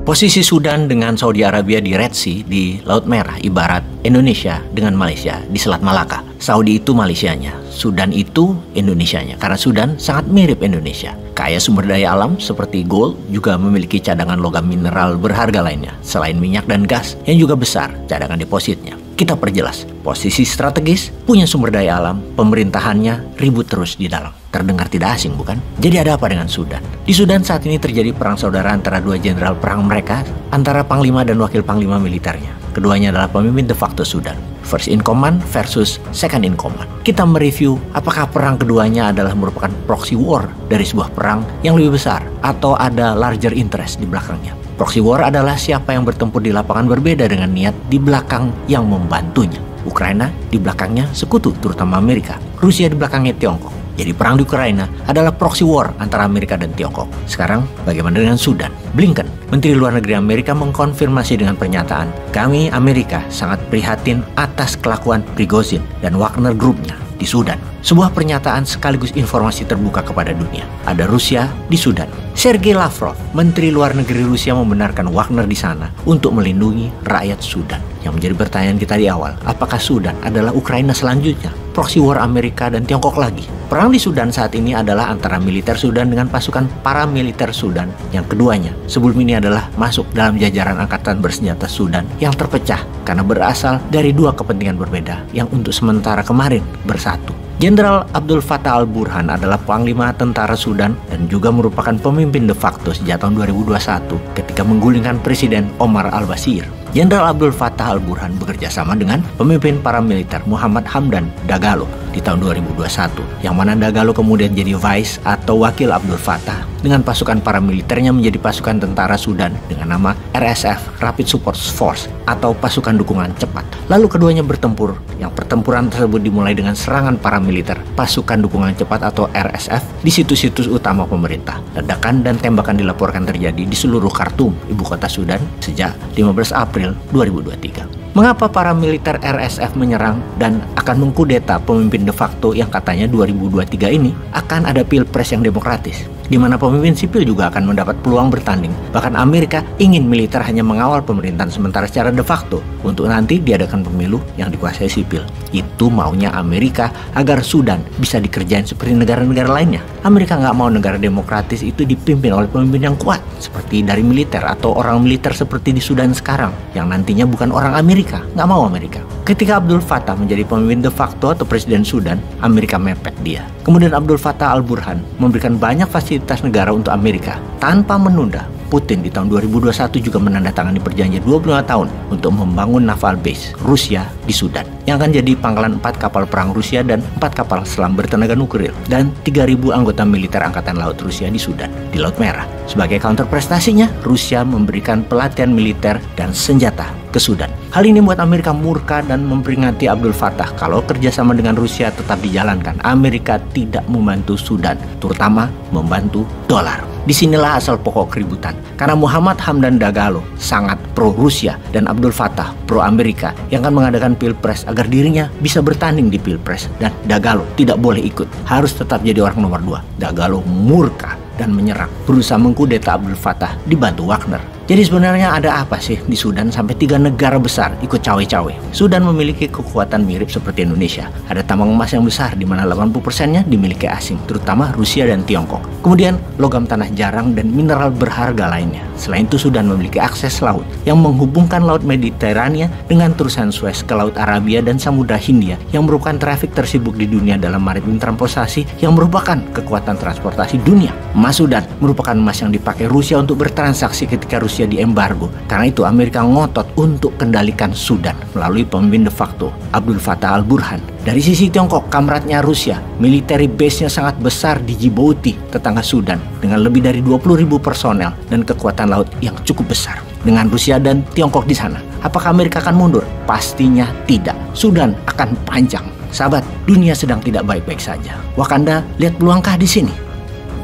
Posisi Sudan dengan Saudi Arabia di Red Sea di Laut Merah ibarat Indonesia dengan Malaysia di Selat Malaka. Saudi itu Malaysianya, Sudan itu Indonesianya, karena Sudan sangat mirip Indonesia. Kaya sumber daya alam seperti gold, juga memiliki cadangan logam mineral berharga lainnya, selain minyak dan gas yang juga besar cadangan depositnya. Kita perjelas, posisi strategis, punya sumber daya alam, pemerintahannya ribut terus di dalam. Terdengar tidak asing, bukan? Jadi ada apa dengan Sudan? Di Sudan saat ini terjadi perang saudara antara dua jenderal perang mereka, antara panglima dan wakil panglima militernya. Keduanya adalah pemimpin de facto Sudan. First in command versus second in command. Kita mereview apakah perang keduanya adalah merupakan proxy war dari sebuah perang yang lebih besar, atau ada larger interest di belakangnya. Proxy war adalah siapa yang bertempur di lapangan berbeda dengan niat di belakang yang membantunya. Ukraina di belakangnya sekutu, terutama Amerika. Rusia di belakangnya Tiongkok. Jadi perang di Ukraina adalah proxy war antara Amerika dan Tiongkok. Sekarang bagaimana dengan Sudan? Blinken, Menteri Luar Negeri Amerika, mengkonfirmasi dengan pernyataan, "Kami Amerika sangat prihatin atas kelakuan Prigozhin dan Wagner Group-nya di Sudan." Sebuah pernyataan sekaligus informasi terbuka kepada dunia. Ada Rusia di Sudan. Sergei Lavrov, Menteri Luar Negeri Rusia, membenarkan Wagner di sana untuk melindungi rakyat Sudan. Yang menjadi pertanyaan kita di awal, apakah Sudan adalah Ukraina selanjutnya? Proxy war Amerika dan Tiongkok lagi. Perang di Sudan saat ini adalah antara militer Sudan dengan pasukan paramiliter Sudan. Yang keduanya sebelum ini adalah masuk dalam jajaran angkatan bersenjata Sudan yang terpecah karena berasal dari dua kepentingan berbeda yang untuk sementara kemarin bersatu. Jenderal Abdul Fattah al-Burhan adalah panglima tentara Sudan dan juga merupakan pemimpin de facto sejak tahun 2021 ketika menggulingkan Presiden Omar al-Bashir. Jenderal Abdul Fattah al-Burhan bekerja sama dengan pemimpin paramiliter Muhammad Hamdan Dagalo di tahun 2021, yang mana Dagalo kemudian jadi vice atau wakil Abdul Fattah dengan pasukan paramiliternya menjadi pasukan tentara Sudan dengan nama RSF, Rapid Support Force, atau pasukan dukungan cepat. Lalu keduanya bertempur, yang pertempuran tersebut dimulai dengan serangan paramiliter pasukan dukungan cepat atau RSF di situs-situs utama pemerintah. Ledakan dan tembakan dilaporkan terjadi di seluruh Khartoum, ibu kota Sudan, sejak 15 April 2023. Mengapa para militer RSF menyerang dan akan mengkudeta pemimpin de facto yang katanya 2023 ini akan ada pilpres yang demokratis, di mana pemimpin sipil juga akan mendapat peluang bertanding. Bahkan Amerika ingin militer hanya mengawal pemerintahan sementara secara de facto untuk nanti diadakan pemilu yang dikuasai sipil. Itu maunya Amerika agar Sudan bisa dikerjain seperti negara-negara lainnya. Amerika nggak mau negara demokratis itu dipimpin oleh pemimpin yang kuat seperti dari militer atau orang militer seperti di Sudan sekarang yang nantinya bukan orang Amerika. Nggak mau Amerika. Ketika Abdul Fattah menjadi pemimpin de facto atau presiden Sudan, Amerika mepet dia. Kemudian Abdul Fattah al-Burhan memberikan banyak fasilitas negara untuk Amerika tanpa menunda. Putin di tahun 2021 juga menandatangani perjanjian 25 tahun untuk membangun naval base Rusia di Sudan, yang akan jadi pangkalan 4 kapal perang Rusia dan 4 kapal selam bertenaga nuklir dan 3.000 anggota militer Angkatan Laut Rusia di Sudan, di Laut Merah. Sebagai counter prestasinya, Rusia memberikan pelatihan militer dan senjata ke Sudan. Hal ini membuat Amerika murka dan memperingati Abdul Fattah kalau kerjasama dengan Rusia tetap dijalankan. Amerika tidak membantu Sudan, terutama membantu dolar. Disinilah asal pokok keributan, karena Muhammad Hamdan Dagalo sangat pro-Rusia dan Abdul Fattah pro-Amerika yang akan mengadakan pilpres agar dirinya bisa bertanding di pilpres, dan Dagalo tidak boleh ikut, harus tetap jadi orang nomor 2. Dagalo murka dan menyerang, berusaha mengkudeta Abdul Fattah dibantu Wagner. Jadi sebenarnya ada apa sih di Sudan sampai 3 negara besar ikut cawe-cawe? Sudan memiliki kekuatan mirip seperti Indonesia. Ada tambang emas yang besar di mana 80%-nya dimiliki asing, terutama Rusia dan Tiongkok. Kemudian logam tanah jarang dan mineral berharga lainnya. Selain itu Sudan memiliki akses laut yang menghubungkan Laut Mediterania dengan terusan Suez ke Laut Arabia dan Samudra Hindia, yang merupakan trafik tersibuk di dunia dalam maritim transportasi, yang merupakan kekuatan transportasi dunia. Emas Sudan merupakan emas yang dipakai Rusia untuk bertransaksi ketika Rusia diembargo. Karena itu Amerika ngotot untuk kendalikan Sudan melalui pemimpin de facto Abdul Fattah al-Burhan. Dari sisi Tiongkok, kamratnya Rusia, military base-nya sangat besar di Djibouti, tetangga Sudan, dengan lebih dari 20.000 personel dan kekuatan laut yang cukup besar. Dengan Rusia dan Tiongkok di sana, apakah Amerika akan mundur? Pastinya tidak. Sudan akan panjang. Sahabat, dunia sedang tidak baik-baik saja. Wakanda lihat peluangkah di sini?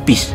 Peace.